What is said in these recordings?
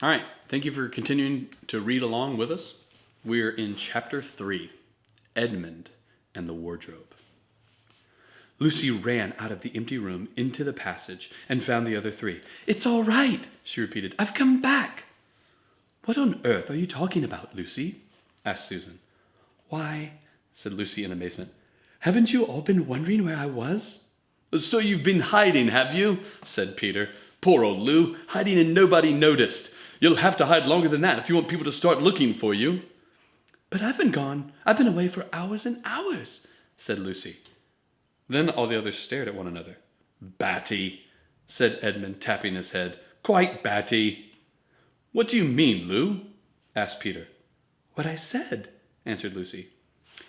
All right, thank you for continuing to read along with us. We're in Chapter 3, Edmund and the Wardrobe. Lucy ran out of the empty room into the passage and found the other three. "It's all right," she repeated. "I've come back." "What on earth are you talking about, Lucy?" asked Susan. "Why," said Lucy in amazement, "haven't you all been wondering where I was?" "So you've been hiding, have you?" said Peter. "Poor old Lou, hiding and nobody noticed. You'll have to hide longer than that if you want people to start looking for you." "But I've been gone. I've been away for hours and hours," said Lucy. Then all the others stared at one another. "Batty," said Edmund, tapping his head. "Quite batty." "What do you mean, Lou?" asked Peter. "What I said," answered Lucy.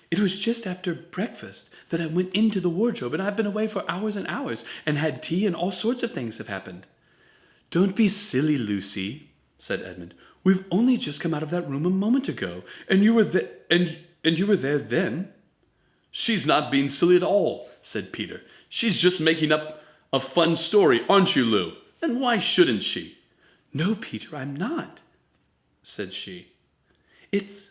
"It was just after breakfast that I went into the wardrobe, and I've been away for hours and hours, and had tea, and all sorts of things have happened." "Don't be silly, Lucy," said Edmund. "We've only just come out of that room a moment ago, and you were you were there then." "She's not being silly at all," said Peter. "She's just making up a fun story, aren't you, Lou? And why shouldn't she?" "No, Peter, I'm not," said she. It's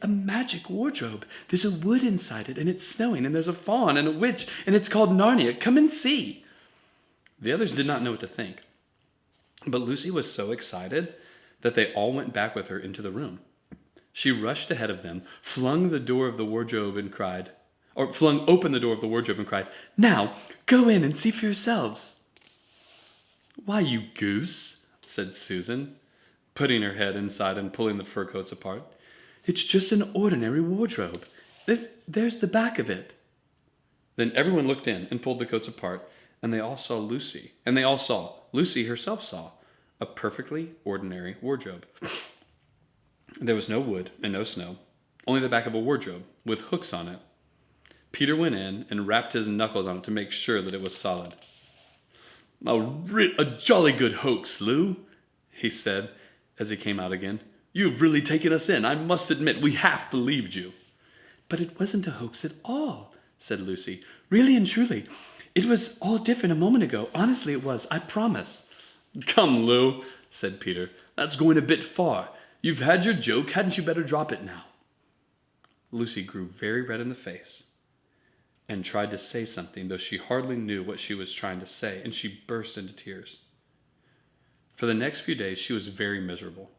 a magic wardrobe. There's a wood inside it, and it's snowing, and there's a faun and a witch, and it's called Narnia. Come and see." The others did not know what to think, but Lucy was so excited that they all went back with her into the room. She rushed ahead of them, flung open the door of the wardrobe and cried, "Now, go in and see for yourselves." "Why, you goose," said Susan, putting her head inside and pulling the fur coats apart. "It's just an ordinary wardrobe. There's the back of it." Then everyone looked in and pulled the coats apart, and Lucy herself saw, a perfectly ordinary wardrobe. There was no wood and no snow, only the back of a wardrobe with hooks on it. Peter went in and rapped his knuckles on it to make sure that it was solid. A jolly good hoax, Lou," he said as he came out again. "You've really taken us in. I must admit, we half believed you." "But it wasn't a hoax at all," said Lucy. "Really and truly. It was all different a moment ago. Honestly, it was. I promise." "Come, Lou," said Peter. "That's going a bit far. You've had your joke. Hadn't you better drop it now?" Lucy grew very red in the face and tried to say something, though she hardly knew what she was trying to say, and she burst into tears. For the next few days, she was very miserable.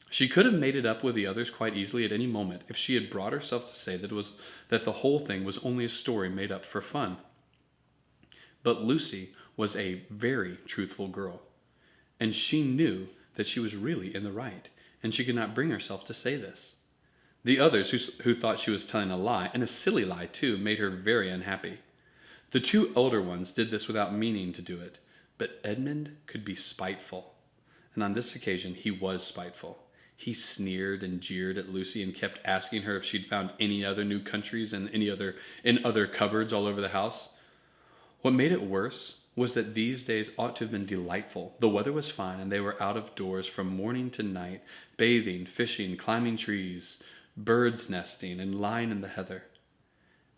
She could have made it up with the others quite easily at any moment if she had brought herself to say that the whole thing was only a story made up for fun. But Lucy was a very truthful girl, and she knew that she was really in the right, and she could not bring herself to say this. The others, who thought she was telling a lie, and a silly lie too, made her very unhappy. The two elder ones did this without meaning to do it, but Edmund could be spiteful, and on this occasion he was spiteful. He sneered and jeered at Lucy and kept asking her if she'd found any other new countries and in other cupboards all over the house. What made it worse was that these days ought to have been delightful. The weather was fine, and they were out of doors from morning to night, bathing, fishing, climbing trees, birds nesting, and lying in the heather.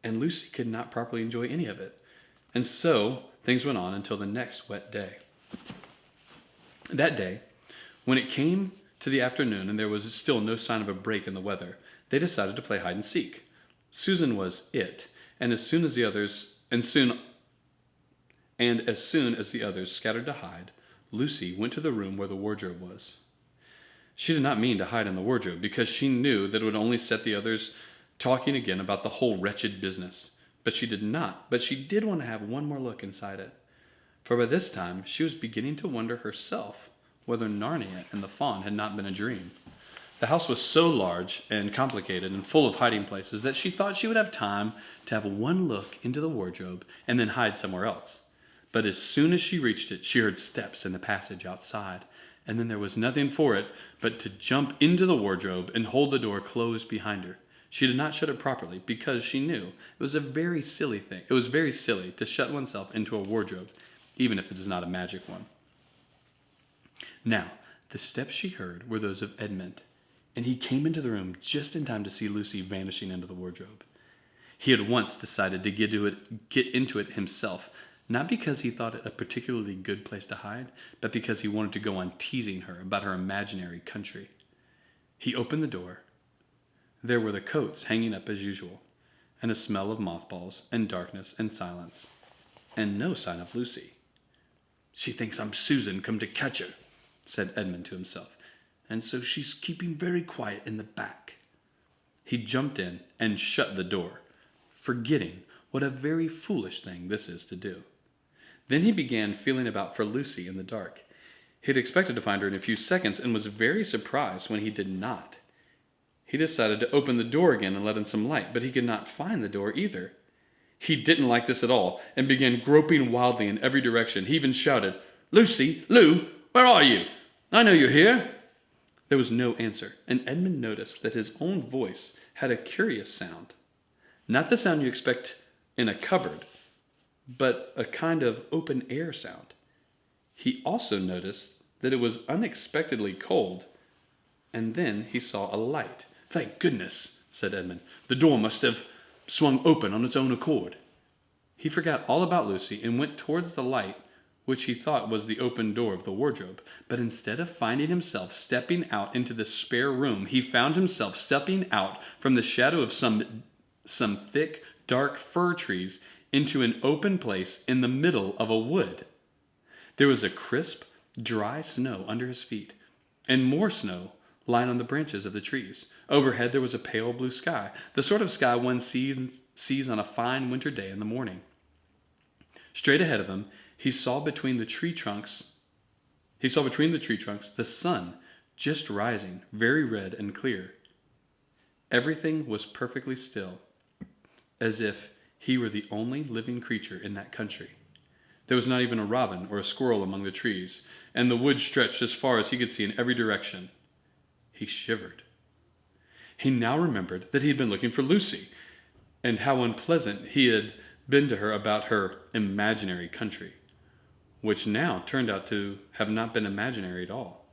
And Lucy could not properly enjoy any of it. And so things went on until the next wet day. That day, when it came to the afternoon and there was still no sign of a break in the weather, they decided to play hide and seek. Susan was it, and as soon as the others scattered to hide, Lucy went to the room where the wardrobe was. She did not mean to hide in the wardrobe, because she knew that it would only set the others talking again about the whole wretched business. But she did want to have one more look inside it. For by this time, she was beginning to wonder herself whether Narnia and the faun had not been a dream. The house was so large and complicated and full of hiding places that she thought she would have time to have one look into the wardrobe and then hide somewhere else. But as soon as she reached it, she heard steps in the passage outside, and then there was nothing for it but to jump into the wardrobe and hold the door closed behind her. She did not shut it properly because she knew it was a very silly thing. It was very silly to shut oneself into a wardrobe, even if it is not a magic one. Now, the steps she heard were those of Edmund, and he came into the room just in time to see Lucy vanishing into the wardrobe. He at once decided to get into it himself, not because he thought it a particularly good place to hide, but because he wanted to go on teasing her about her imaginary country. He opened the door. There were the coats hanging up as usual, and a smell of mothballs and darkness and silence, and no sign of Lucy. "She thinks I'm Susan come to catch her," said Edmund to himself, "and so she's keeping very quiet in the back." He jumped in and shut the door, forgetting what a very foolish thing this is to do. Then he began feeling about for Lucy in the dark. He had expected to find her in a few seconds and was very surprised when he did not. He decided to open the door again and let in some light, but he could not find the door either. He didn't like this at all and began groping wildly in every direction. He even shouted, "Lucy, Lou, where are you? I know you're here." There was no answer, and Edmund noticed that his own voice had a curious sound. Not the sound you expect in a cupboard, but a kind of open-air sound. He also noticed that it was unexpectedly cold, and then he saw a light. "Thank goodness," said Edmund. "The door must have swung open on its own accord." He forgot all about Lucy and went towards the light, which he thought was the open door of the wardrobe. But instead of finding himself stepping out into the spare room, he found himself stepping out from the shadow of some thick, dark fir trees into an open place in the middle of a wood. There was a crisp, dry snow under his feet, and more snow lying on the branches of the trees. Overhead there was a pale blue sky, the sort of sky one sees on a fine winter day in the morning. Straight ahead of him, he saw between the tree trunks the sun just rising, very red and clear. Everything was perfectly still, as if he were the only living creature in that country. There was not even a robin or a squirrel among the trees, and the wood stretched as far as he could see in every direction. He shivered. He now remembered that he had been looking for Lucy, and how unpleasant he had been to her about her imaginary country, which now turned out to have not been imaginary at all.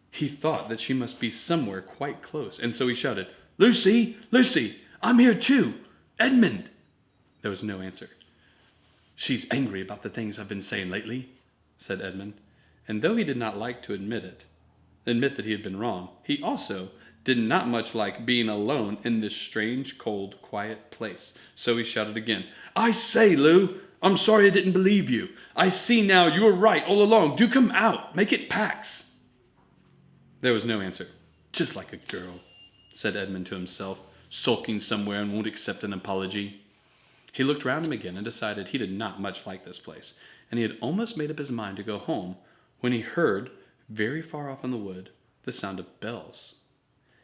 He thought that she must be somewhere quite close, and so he shouted, "Lucy, Lucy, I'm here too! Edmund!" There was no answer. "She's angry about the things I've been saying lately," said Edmund, and though he did not like to admit that he had been wrong, he also did not much like being alone in this strange, cold, quiet place. So he shouted again, "I say, Lou, I'm sorry I didn't believe you. I see now you were right all along. Do come out. Make it Pax." There was no answer. "Just like a girl," said Edmund to himself, "sulking somewhere and won't accept an apology." He looked round him again and decided he did not much like this place, and he had almost made up his mind to go home when he heard, very far off in the wood, the sound of bells.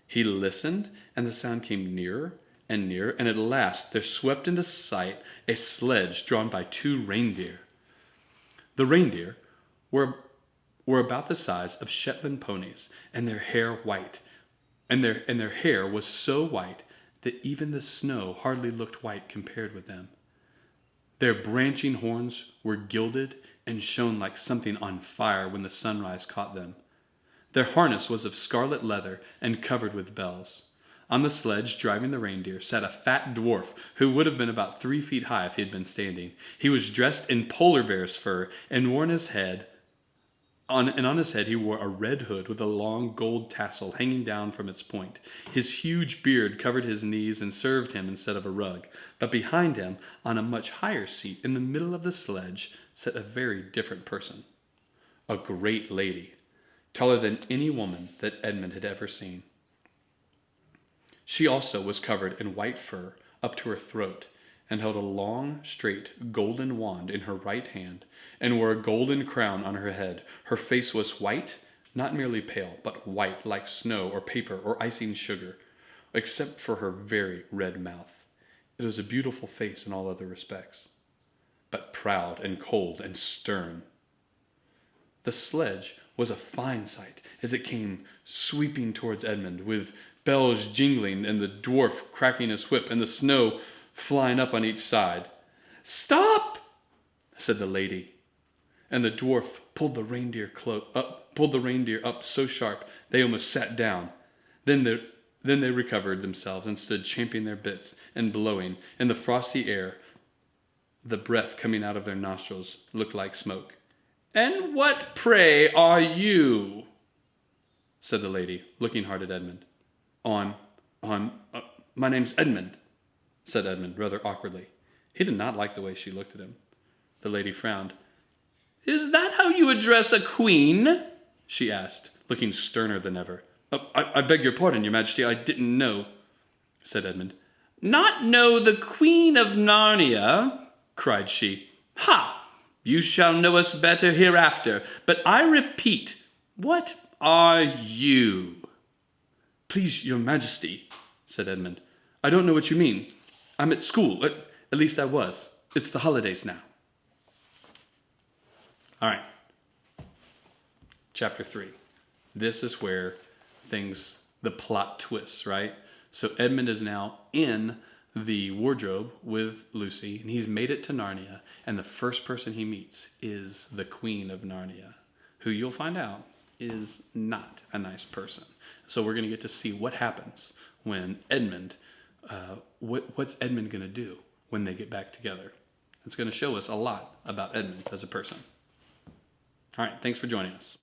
He listened, and the sound came nearer and nearer, and at last there swept into sight a sledge drawn by 2 reindeer. The reindeer were about the size of Shetland ponies, and their hair white, and their hair was so white that even the snow hardly looked white compared with them. Their branching horns were gilded and shone like something on fire when the sunrise caught them. Their harness was of scarlet leather and covered with bells. On the sledge, driving the reindeer, sat a fat dwarf who would have been about 3 feet high if he had been standing. He was dressed in polar bear's fur and on his head he wore a red hood with a long gold tassel hanging down from its point. His huge beard covered his knees and served him instead of a rug. But behind him, on a much higher seat in the middle of the sledge, sat a very different person. A great lady, taller than any woman that Edmund had ever seen. She also was covered in white fur up to her throat, and held a long, straight, golden wand in her right hand, and wore a golden crown on her head. Her face was white, not merely pale, but white like snow or paper or icing sugar, except for her very red mouth. It was a beautiful face in all other respects, but proud and cold and stern. The sledge was a fine sight as it came sweeping towards Edmund, with bells jingling and the dwarf cracking his whip and the snow flying up on each side. "Stop!" said the lady, and the dwarf pulled the reindeer up so sharp they almost sat down. Then they recovered themselves and stood champing their bits and blowing in the frosty air The breath coming out of their nostrils looked like smoke. "And what, pray, are you?" said the lady, looking hard at Edmund. My name's Edmund," said Edmund, rather awkwardly. He did not like the way she looked at him. The lady frowned. "Is that how you address a queen?" she asked, looking sterner than ever. I beg your pardon, your majesty, I didn't know," said Edmund. "Not know the Queen of Narnia?" cried she. "Ha! You shall know us better hereafter, but I repeat, what are you?" "Please, your majesty," said Edmund, "I don't know what you mean. I'm at school. At least I was. It's the holidays now." All right. Chapter 3. This is where the plot twists, right? So Edmund is now in the wardrobe with Lucy, and he's made it to Narnia, and the first person he meets is the Queen of Narnia, who you'll find out is not a nice person. So we're going to get to see what happens when Edmund, what's Edmund going to do when they get back together. It's going to show us a lot about Edmund as a person. All right, thanks for joining us.